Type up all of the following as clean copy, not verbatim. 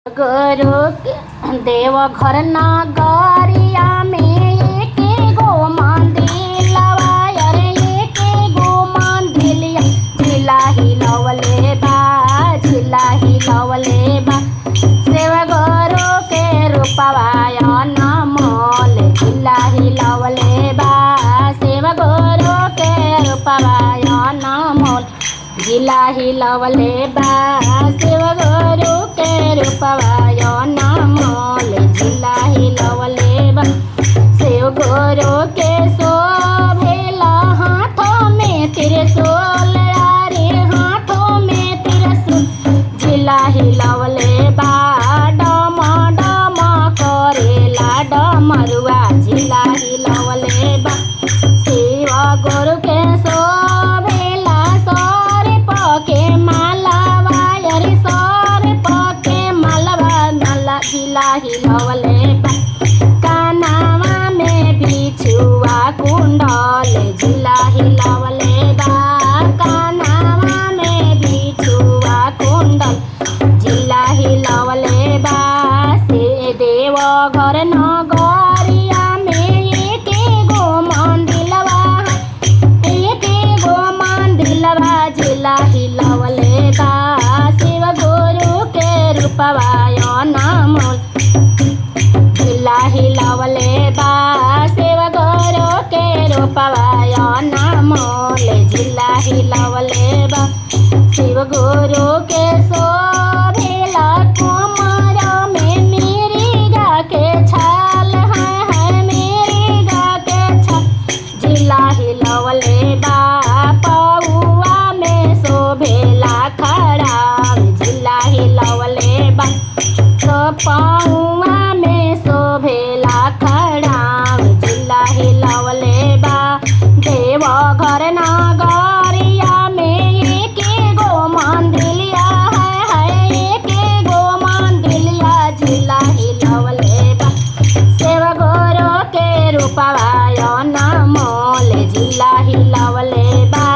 गुरु देवघर नगरिया में एके गो मंदिलवा अरे एके गो मंदिलिया झिला हिलवले बा शिव गुरु के रूपवा अनमोल झिला हिलवले बा शिव गुरु के रूपवा अनमोल झिला हिलवले बा शिव गुरु के रूपवा अनमोल झिला हिलवले बा शिव गुरु के शोभेला हाथों में त्रिशूल रे हाथों में त्रिशूल झिला हिलवले बा डम डम करेला डमरुआ झिला हिलवले बा शिव गुरु के शोभेला सर पके मालावा अरे सर पके मालावा नला झिला हिलवले बा कानावा में बिछुआ कुंडल झिला हिलवले बा कानावा में बिछुआ कुंडल झिला हिलवले बा से देवघर नगरिया में एके गो मंदिलवा झिला हिलवले बा शिव गुरु के रूपवा अनमोल झिला हिलवले बा शिव गुरु के रूपवा अनमोल झिला हिलवले बा शिव गुरु के शोभेला कमर में मिर्गा के छाल है मिर्गा के छाल झिला हिलवले बा पौआ में शोभेला खड़ा झिला हिलवले बा पौआ में शोभेला खड़ा झिला हिलवले बा देवघर नगरिया में एके गो मंदिलिया है एके गो मंदिलिया झिला हिलवले बा शिव गुरु के रूपवा अनमोल झिला हिलवले बा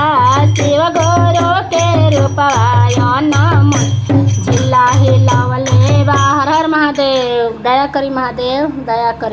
शिव गुरु के रूपवा अनमोल झिला हिलवले बा। हर हर महादेव। दया करी महादेव दया करी।